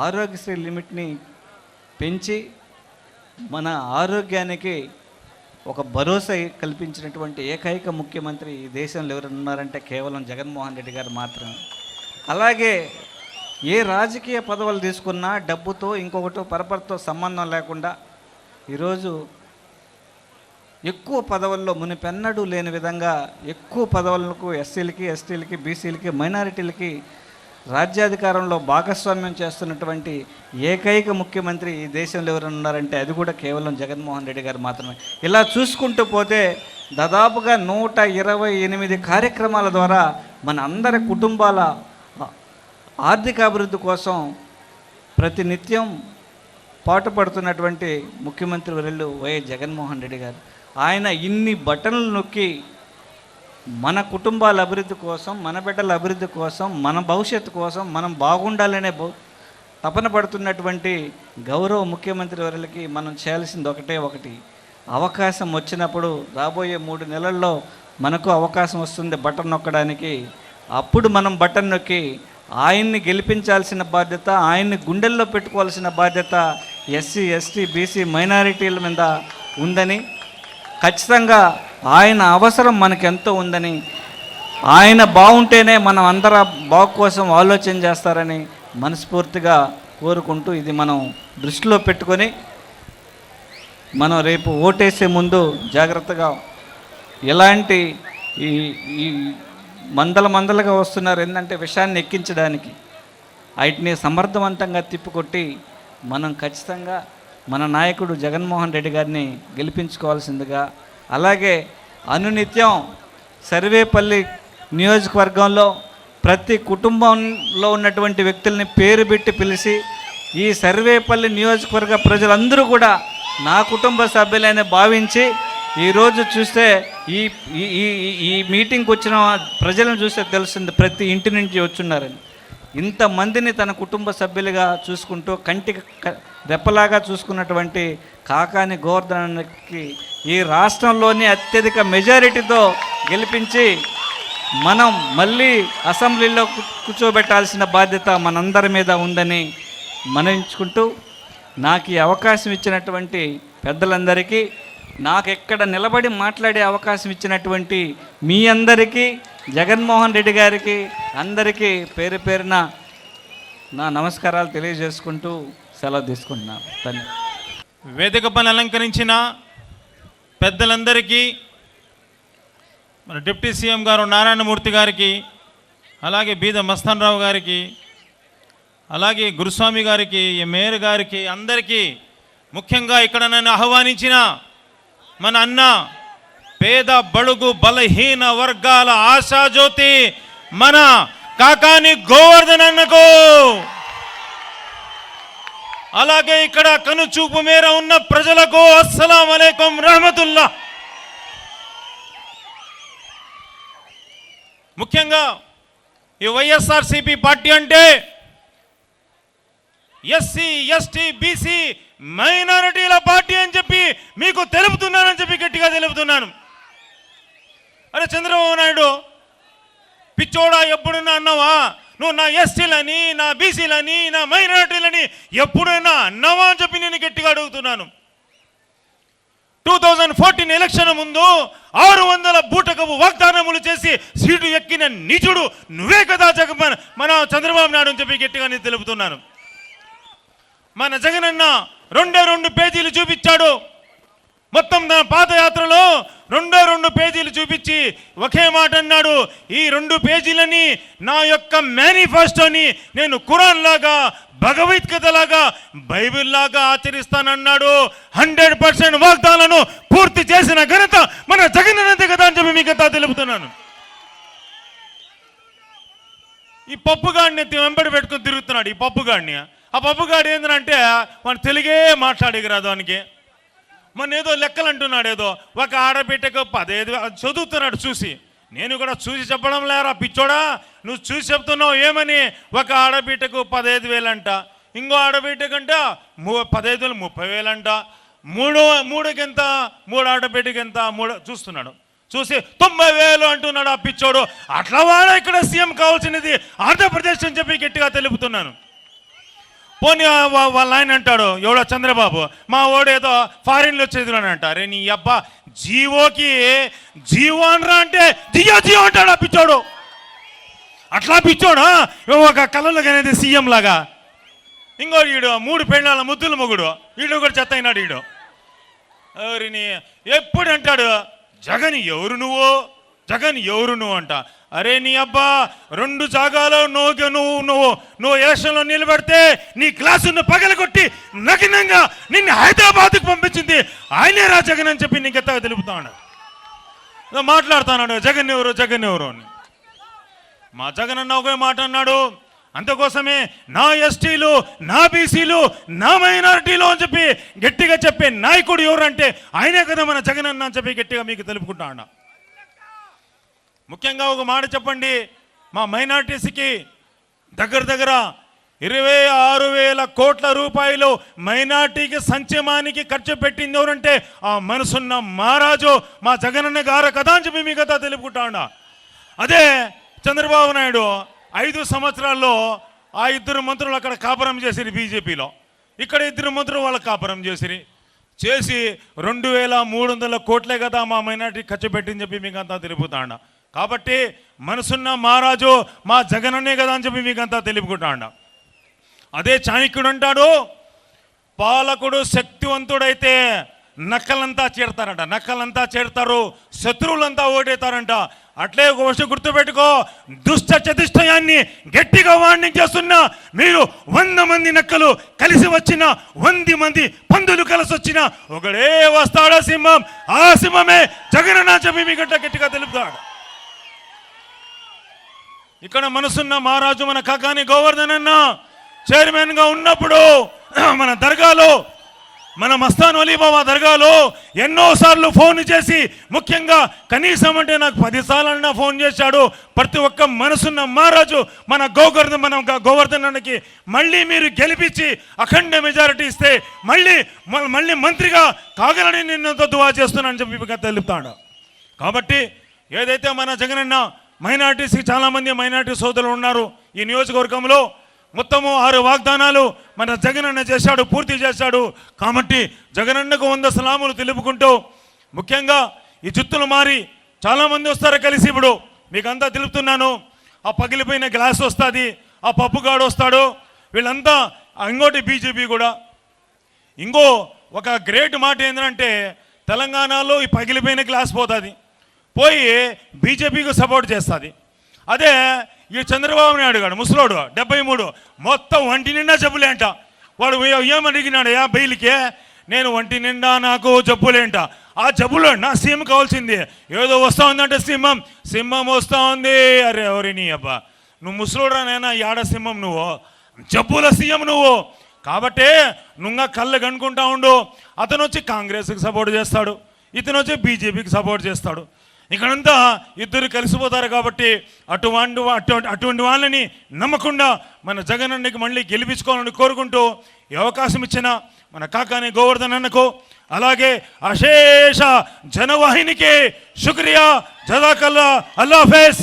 ఆరోగ్యశ్రీ లిమిట్ని పెంచి మన ఆరోగ్యానికి ఒక భరోసా కల్పించినటువంటి ఏకైక ముఖ్యమంత్రి ఈ దేశంలో ఎవరు ఉన్నారంటే కేవలం జగన్మోహన్ రెడ్డి గారు మాత్రమే. అలాగే ఏ రాజకీయ పదవులు తీసుకున్నా డబ్బుతో ఇంకొకటో పరపరతో సంబంధం లేకుండా ఈరోజు ఎక్కువ పదవుల్లో మునిపెన్నడూ లేని విధంగా ఎక్కువ పదవులకు ఎస్సీలకి, ఎస్టీలకి, బీసీలకి, మైనారిటీలకి రాజ్యాధికారంలో భాగస్వామ్యం చేస్తున్నటువంటి ఏకైక ముఖ్యమంత్రి ఈ దేశంలో ఎవరు ఉన్నారంటే అది కూడా కేవలం జగన్మోహన్ రెడ్డి గారు మాత్రమే. ఇలా చూసుకుంటూ పోతే దాదాపుగా 128 కార్యక్రమాల ద్వారా మన అందరి కుటుంబాల ఆర్థికాభివృద్ధి కోసం ప్రతినిత్యం పాటుపడుతున్నటువంటి ముఖ్యమంత్రి వర్యులు వైఎస్ జగన్మోహన్ రెడ్డి గారు. ఆయన ఇన్ని బటన్లు నొక్కి మన కుటుంబాల అభివృద్ధి కోసం, మన బిడ్డల అభివృద్ధి కోసం, మన భవిష్యత్తు కోసం మనం బాగుండాలనే తపన పడుతున్నటువంటి గౌరవ ముఖ్యమంత్రి వర్యులకి మనం చేయాల్సింది ఒకటి, అవకాశం వచ్చినప్పుడు రాబోయే 3 నెలల్లో మనకు అవకాశం వస్తుంది బటన్ నొక్కడానికి. అప్పుడు మనం బటన్ నొక్కి ఆయన్ని గెలిపించాల్సిన బాధ్యత, ఆయన్ని గుండెల్లో పెట్టుకోవాల్సిన బాధ్యత ఎస్సీ, ఎస్టీ, బీసీ, మైనారిటీల మీద ఉందని, ఖచ్చితంగా ఆయన అవసరం మనకెంతో ఉందని, ఆయన బాగుంటేనే మనం అందరం బాగు కోసం ఆలోచన చేస్తారని మనస్ఫూర్తిగా కోరుకుంటూ ఇది మనం దృష్టిలో పెట్టుకొని మనం రేపు ఓటేసే ముందు జాగ్రత్తగా ఎలాంటి ఈ మందలుగా వస్తున్నారు ఏంటంటే విషయాన్ని ఎక్కించడానికి, వాటిని సమర్థవంతంగా తిప్పికొట్టి మనం ఖచ్చితంగా మన నాయకుడు జగన్మోహన్ రెడ్డి గారిని గెలిపించుకోవాల్సిందిగా, అలాగే అనునిత్యం సర్వేపల్లి నియోజకవర్గంలో ప్రతి కుటుంబంలో ఉన్నటువంటి వ్యక్తుల్ని పేరు పెట్టి పిలిచి ఈ సర్వేపల్లి నియోజకవర్గ ప్రజలందరూ కూడా నా కుటుంబ సభ్యులనే భావించి ఈరోజు చూస్తే ఈ మీటింగ్కి వచ్చిన ప్రజలను చూస్తే తెలుస్తుంది ప్రతి ఇంటి నుంచి వచ్చున్నారని. ఇంతమందిని తన కుటుంబ సభ్యులుగా చూసుకుంటూ కంటికి రెప్పలాగా చూసుకున్నటువంటి కాకాని గోవర్ధన్కి ఈ రాష్ట్రంలోని అత్యధిక మెజారిటీతో గెలిపించి మనం మళ్ళీ అసెంబ్లీలో కూర్చోబెట్టాల్సిన బాధ్యత మనందరి మీద ఉందని మనవించుకుంటూ నాకు ఈ అవకాశం ఇచ్చినటువంటి పెద్దలందరికీ, నాకు ఎక్కడ నిలబడి మాట్లాడే అవకాశం ఇచ్చినటువంటి మీ అందరికీ, జగన్మోహన్ రెడ్డి గారికి అందరికీ పేరు పేరున నా నమస్కారాలు తెలియజేసుకుంటూ సెలవు తీసుకుంటున్నాను. ధన్యవాదాలు. వేదిక పని అలంకరించిన పెద్దలందరికీ, మన డిప్యూటీ సీఎం గారు నారాయణమూర్తి గారికి, అలాగే బీద మస్తాన్ రావు గారికి, అలాగే గురుస్వామి గారికి, మేయర్ గారికి, అందరికీ, ముఖ్యంగా ఇక్కడ నన్ను ఆహ్వానించిన మన అన్న పేద బడుగు బలహీన వర్గాల ఆశాజ్యోతి మన కాకాని గోవర్ధన్ అన్నకు, అలాగే ఇక్కడ కనుచూపు మేర ఉన్న ప్రజలకు అస్సలాం అలైకుం రహమతుల్లా. ముఖ్యంగా ఈ వైఎస్ఆర్సీపీ పార్టీ అంటే ఎస్సీ, ఎస్టీ, బీసీ, మైనారిటీల పార్టీ అని చెప్పి మీకు తెలుపుతున్నానని చెప్పి గట్టిగా తెలుపుతున్నాను. అరే చంద్రబాబు నాయుడు పిచ్చోడా, ఎప్పుడైనా అన్నావా నువ్వు నా ఎస్టీలని, నా బీసీలని, నా మైనారిటీలని ఎప్పుడైనా అన్నావా అని చెప్పి నేను గట్టిగా అడుగుతున్నాను. 2014 ఎలక్షన్ ముందు 600 బూటకపు వాగ్దానములు చేసి సీటు ఎక్కిన నీచుడు నువ్వే కదా మన చంద్రబాబు నాయుడు అని చెప్పి గట్టిగా నేను తెలుపుతున్నాను. మన జగనన్న 2 పేజీలు చూపించాడు. మొత్తం తన పాదయాత్రలో 2 పేజీలు చూపించి ఒకే మాట అన్నాడు, ఈ 2 పేజీలని నా యొక్క మేనిఫెస్టోని నేను ఖురాన్ లాగా, భగవద్గీత లాగా, బైబిల్ లాగా ఆచరిస్తానన్నాడు. 100% వాగ్దానాలను పూర్తి చేసిన ఘనత మన జగనన్నదే కదా అని చెప్పి మీకు తెలుపుతున్నాను. ఈ పప్పుగాడిని వెంబడి పెట్టుకుని తిరుగుతున్నాడు. ఈ పప్పుగాడిని, ఆ పప్పుగాడు ఏంటంటే మన తెలుగే మాట్లాడేరాదు దానికి. మన ఏదో లెక్కలు అంటున్నాడు, ఏదో ఒక ఆడబిడ్డకు 15 చదువుతున్నాడు చూసి. నేను కూడా చూసి చెప్పడం లేరా పిచ్చోడా, నువ్వు చూసి చెప్తున్నావు ఏమని? ఒక ఆడబిడ్డకు 15,000 అంట, ఇంకో ఆడబిడ్డకంట 15,000 30,000 అంట, మూడుకెంత, 3 ఆడబిడ్డకి ఎంత, 3 చూస్తున్నాడు. చూసి 90,000 అంటున్నాడు ఆ పిచ్చోడు. అట్లా వాడా ఇక్కడ సీఎం కావాల్సినది ఆంధ్రప్రదేశ్ అని చెప్పి గట్టిగా తెలుపుతున్నాను. పోనీ వాళ్ళ ఆయన అంటాడు ఎవడో చంద్రబాబు, మా ఓడేదో ఫారిన్లో చదివాను అంట. అరే నీ అబ్బా, జీవోకి జీవో అనరా అంటే జియో జియో అంటాడు ఆ పిచ్చోడు. అట్లా పిచ్చోడు ఒక కళలో అనేది సీఎం లాగా. ఇంకో ఈడు 3 పెళ్ళాల ముద్దుల మొగుడు, ఈడు కూడా చెత్త అయినాడు. ఈడు ఎవరిని ఎప్పుడు అంటాడు జగన్ ఎవరు నువ్వు, జగన్ ఎవరు నువ్వు అంట. అరే నీ అబ్బా, 2 జాగాలో నువ్వు ఎలక్షన్లో నిలబెడితే నీ గ్లాసును పగలగొట్టి నగ్నంగా నిన్ను హైదరాబాద్కు పంపించింది ఆయనే రా జగన్ అని చెప్పి నీకు ఎత్తగా తెలుపుతా ఉన్నాడు, మాట్లాడుతున్నాడు జగన్ ఎవరు అని. మా జగన్ అన్న ఒకే మాట అన్నాడు, అందుకోసమే నా ఎస్టీలు, నా బీసీలు, నా మైనారిటీలు అని చెప్పి గట్టిగా చెప్పే నాయకుడు ఎవరంటే ఆయనే కదా మన జగన్ అన్న అని చెప్పి గట్టిగా మీకు తెలుపుకుంటా ఉన్నా. ముఖ్యంగా ఒక మాట చెప్పండి, మా మైనారిటీస్కి దగ్గర 26,000 కోట్ల రూపాయలు మైనార్టీకి సంక్షేమానికి ఖర్చు పెట్టింది ఎవరంటే ఆ మనసున్న మహారాజు మా జగనన్న గారు కదా అని చెప్పి మీ కదా తెలుపుకుంటా ఉన్నా. అదే చంద్రబాబు నాయుడు 5 సంవత్సరాల్లో ఆ 2 మంత్రులు అక్కడ కాపురం చేసిరి బీజేపీలో, ఇక్కడ 2 మంత్రులు వాళ్ళ కాపురం చేసి 2,300 కోట్లే కదా మా మైనార్టీ ఖర్చు పెట్టింది చెప్పి మీకు అంతా తెలుపుతాండ. కాబట్టి మనసున్న మహారాజు మా జగనన్నే కదా అని చెప్పి మీకు అంతా తెలుపుకుంటాండ. అదే చాణక్యుడు అంటాడు, పాలకుడు శక్తివంతుడైతే నక్కలంతా చేరుతారు, శత్రువులంతా ఓటేతారంట. అట్లే ఒక విషయం గుర్తుపెట్టుకో, దుష్ట చతుష్టయాన్ని గట్టిగా వార్నింగ్ చేస్తున్నా మీరు 100 మంది నక్కలు కలిసి వచ్చిన 100 మంది పందులు కలిసి వచ్చిన ఒకడే వస్తాడా సింహం, ఆ సింహమే జగనన్న చెప్పి మీ గట్టిగా తెలుపుతాడు. ఇక్కడ మనసున్న మహారాజు మన కాకాని గోవర్ధన్ అన్న చైర్మన్గా ఉన్నప్పుడు మన దర్గాలో, మన మస్తాన్ వలీబాబా దర్గాలో ఎన్నోసార్లు ఫోన్ చేసి, ముఖ్యంగా కనీసం అంటే నాకు 10 సార్లన్నా ఫోన్ చేశాడు. ప్రతి ఒక్క మనసున్న మహారాజు మన గోవర్ధన్ అన్నకి మళ్ళీ మీరు గెలిపించి అఖండ మెజారిటీ ఇస్తే మళ్ళీ మంత్రిగా కాగలని నిన్నతో దువా చేస్తున్నానని చెప్పి తెలుపుతాడు. కాబట్టి ఏదైతే మన జగనన్న మైనార్టీస్కి చాలామంది మైనార్టీ సోదరులు ఉన్నారు ఈ నియోజకవర్గంలో, మొత్తము 6 వాగ్దానాలు మన జగనన్న చేశాడు, పూర్తి చేశాడు. కాబట్టి జగనన్నకు 100 సలాములు తెలుపుకుంటూ, ముఖ్యంగా ఈ జుత్తులు మారి చాలామంది వస్తారు కలిసి. ఇప్పుడు మీకు అంతా తెలుపుతున్నాను, ఆ పగిలిపోయిన గ్లాస్ వస్తుంది, ఆ పప్పుగాడు వస్తాడు, వీళ్ళంతా. ఇంకోటి బీజేపీ కూడా ఇంకో ఒక గ్రేట్ మాట ఏంటంటే, తెలంగాణలో ఈ పగిలిపోయిన గ్లాస్ పోయి బీజేపీకి సపోర్ట్ చేస్తుంది. అదే ఈ చంద్రబాబు నాయుడు గారు ముసలోడు 73 మొత్తం ఒంటి నిండా జబ్బులే అంట. వాడు ఏమడిగినాడు బెయిల్కే, నేను ఒంటి నిండా నాకు జబ్బులేంట. ఆ జబ్బులో నా సీఎం కావాల్సింది, ఏదో వస్తూ ఉందంటే సింహం వస్తూ ఉంది. అరే ఎవరిని అబ్బా, నువ్వు ముసలోడా నైనా యాడ సింహం, నువ్వు జబ్బుల సీఎం నువ్వు. కాబట్టి నువ్వు కళ్ళు కనుక్కుంటా ఉండు. అతను వచ్చి కాంగ్రెస్కి సపోర్ట్ చేస్తాడు, ఇతను వచ్చి బీజేపీకి సపోర్ట్ చేస్తాడు. ఇక్కడంతా ఇద్దరు కలిసిపోతారు. కాబట్టి అటువంటి వాళ్ళని నమ్మకుండా మన జగనన్నకి మళ్ళీ గెలిపించుకోవాలని కోరుకుంటూ ఈ అవకాశం ఇచ్చిన మన కాకాని గోవర్ధన్ అన్నకు, అలాగే అశేష జనవాహినికి శుక్రియా, జజాకల్లా, అల్లా హాఫిజ్.